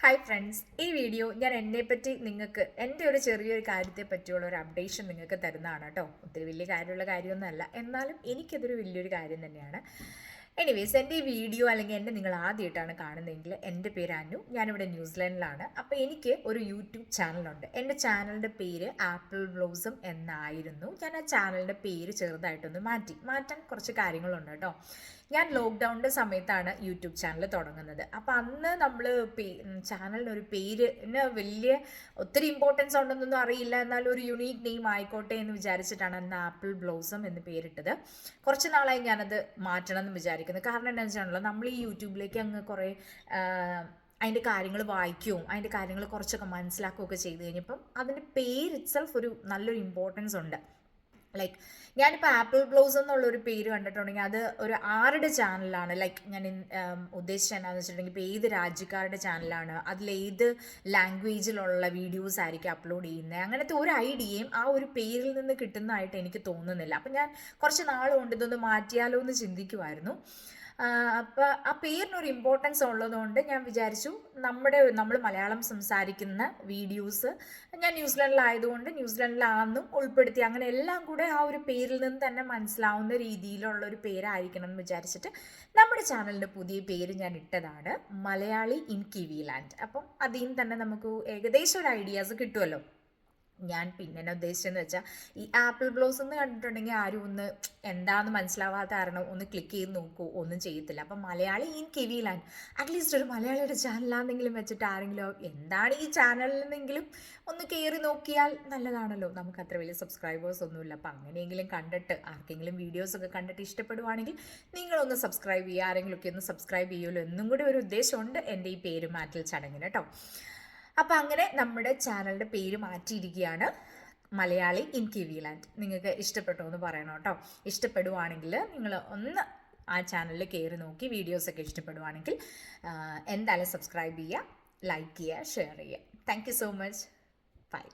Hi friends, ഈ video ഞാൻ എന്നെപ്പറ്റി നിങ്ങൾക്ക് എൻ്റെ ഒരു ചെറിയൊരു കാര്യത്തെ പറ്റിയുള്ള ഒരു അപ്ഡേഷൻ നിങ്ങൾക്ക് തരുന്നതാണ് കേട്ടോ. ഒത്തിരി വലിയ കാര്യമുള്ള കാര്യമൊന്നുമല്ല, എന്നാലും എനിക്കതൊരു വലിയൊരു കാര്യം തന്നെയാണ്. എനിവേസ്, എൻ്റെ ഈ വീഡിയോ അല്ലെങ്കിൽ എന്നെ നിങ്ങൾ ആദ്യമായിട്ടാണ് കാണുന്നതെങ്കിൽ എൻ്റെ പേര് അനു, ഞാനിവിടെ ന്യൂസിലാൻഡിലാണ്. അപ്പോൾ എനിക്ക് ഒരു യൂട്യൂബ് ചാനലുണ്ട്. എൻ്റെ ചാനലിൻ്റെ പേര് ആപ്പിൾ ബ്ലോസം എന്നായിരുന്നു. ഞാൻ ആ ചാനലിൻ്റെ പേര് ചെറുതായിട്ടൊന്ന് മാറ്റാൻ കുറച്ച് കാര്യങ്ങളുണ്ട് കേട്ടോ. ഞാൻ ലോക്ക്ഡൗണിൻ്റെ സമയത്താണ് യൂട്യൂബ് ചാനൽ തുടങ്ങുന്നത്. അപ്പോൾ അന്ന് നമ്മൾ ചാനലിനൊരു പേരിന് വലിയ ഒത്തിരി ഇമ്പോർട്ടൻസ് ഉണ്ടെന്നൊന്നും അറിയില്ല, എന്നാലും ഒരു യുണീക്ക് നെയിം ആയിക്കോട്ടെ എന്ന് വിചാരിച്ചിട്ടാണ് അന്ന് ആപ്പിൾ ബ്ലോസം എന്ന് പേരിട്ടത്. കുറച്ച് നാളായി ഞാനത് മാറ്റണം എന്ന് വിചാരിക്കുന്നത്. കാരണം എന്താണെന്ന് വെച്ചാണല്ലോ, നമ്മൾ ഈ യൂട്യൂബിലേക്ക് അങ്ങ് കുറേ അതിൻ്റെ കാര്യങ്ങൾ വായിക്കുകയും അതിൻ്റെ കാര്യങ്ങൾ കുറച്ചൊക്കെ മനസ്സിലാക്കുകയൊക്കെ ചെയ്ത് കഴിഞ്ഞപ്പം അതിൻ്റെ പേര് ഇറ്റ്സെൽഫ് ഒരു നല്ലൊരു ഇമ്പോർട്ടൻസ് ഉണ്ട്. ലൈക്ക് ഞാനിപ്പോൾ ആപ്പിൾ ബ്ലോസ് എന്നുള്ളൊരു പേര് കണ്ടിട്ടുണ്ടെങ്കിൽ അത് ഒരു ആരുടെ ചാനലാണ്, ലൈക്ക് ഞാൻ ഉദ്ദേശിച്ചത് എന്താണെന്ന് വെച്ചിട്ടുണ്ടെങ്കിൽ ഇപ്പോൾ ഏത് രാജ്യക്കാരുടെ ചാനലാണ്, അതിലേത് ലാംഗ്വേജിലുള്ള വീഡിയോസ് ആയിരിക്കും അപ്ലോഡ് ചെയ്യുന്നത്, അങ്ങനത്തെ ഒരു ഐഡിയയും ആ ഒരു പേരിൽ നിന്ന് കിട്ടുന്നതായിട്ട് എനിക്ക് തോന്നുന്നില്ല. അപ്പം ഞാൻ കുറച്ച് നാൾ കൊണ്ട് ഇതൊന്ന് മാറ്റിയാലോ എന്ന് ചിന്തിക്കുമായിരുന്നു. അപ്പോൾ ആ പേരിനൊരു ഇമ്പോർട്ടൻസ് ഉള്ളതുകൊണ്ട് ഞാൻ വിചാരിച്ചു നമ്മൾ മലയാളം സംസാരിക്കുന്ന വീഡിയോസ്, ഞാൻ ന്യൂസിലാൻഡിലായതുകൊണ്ട് ന്യൂസിലാൻഡിലാണെന്നും ഉൾപ്പെടുത്തി, അങ്ങനെ എല്ലാം കൂടെ ആ ഒരു പേരിൽ നിന്ന് തന്നെ മനസ്സിലാവുന്ന രീതിയിലുള്ള ഒരു പേരായിരിക്കണം എന്ന് വിചാരിച്ചിട്ട് നമ്മുടെ ചാനലിൻ്റെ പുതിയ പേര് ഞാൻ ഇട്ടതാണ് മലയാളി ഇൻ കിവിലാൻഡ്. അപ്പം അതിൽ നിന്ന് തന്നെ നമുക്ക് ഏകദേശം ഒരു ഐഡിയാസ് കിട്ടുമല്ലോ. ഞാൻ പിന്നെ ഉദ്ദേശിച്ചതെന്ന് വെച്ചാൽ, ഈ ആപ്പിൾ ബ്ലോസ് എന്ന് കണ്ടിട്ടുണ്ടെങ്കിൽ ആരും ഒന്ന് എന്താണെന്ന് മനസ്സിലാവാത്ത കാരണം ഒന്ന് ക്ലിക്ക് ചെയ്ത് നോക്കൂ, ഒന്നും ചെയ്യത്തില്ല. അപ്പം മലയാളി ഇൻ കിവിലാൻഡ്, അറ്റ്ലീസ്റ്റ് ഒരു മലയാളിയുടെ ചാനലാണെന്നെങ്കിലും വെച്ചിട്ട് ആരെങ്കിലും എന്താണ് ഈ ചാനലിൽ നിന്നെങ്കിലും ഒന്ന് കയറി നോക്കിയാൽ നല്ലതാണല്ലോ. നമുക്ക് അത്ര വലിയ സബ്സ്ക്രൈബേഴ്സ് ഒന്നുമില്ല. അപ്പം അങ്ങനെയെങ്കിലും കണ്ടിട്ട് ആർക്കെങ്കിലും വീഡിയോസൊക്കെ കണ്ടിട്ട് ഇഷ്ടപ്പെടുവാണെങ്കിൽ നിങ്ങളൊന്ന് സബ്സ്ക്രൈബ് ചെയ്യുക, ആരെങ്കിലുമൊക്കെ ഒന്ന് സബ്സ്ക്രൈബ് ചെയ്യുമല്ലോ എന്നും കൂടി ഒരു ഉദ്ദേശമുണ്ട് എൻ്റെ ഈ പേര് മാറ്റൽ ചടങ്ങിന് കേട്ടോ. അപ്പം അങ്ങനെ നമ്മുടെ ചാനലിൻ്റെ പേര് മാറ്റിയിരിക്കുകയാണ് മലയാളി ഇൻ കിവിലാൻഡ്. നിങ്ങൾക്ക് ഇഷ്ടപ്പെട്ടോ എന്ന് പറയണം കേട്ടോ. ഇഷ്ടപ്പെടുവാണെങ്കിൽ നിങ്ങൾ ഒന്ന് ആ ചാനലിൽ കയറി നോക്കി വീഡിയോസൊക്കെ ഇഷ്ടപ്പെടുവാണെങ്കിൽ എന്തായാലും സബ്സ്ക്രൈബ് ചെയ്യുക, ലൈക്ക് ചെയ്യുക, ഷെയർ ചെയ്യുക. Thank you so much. By.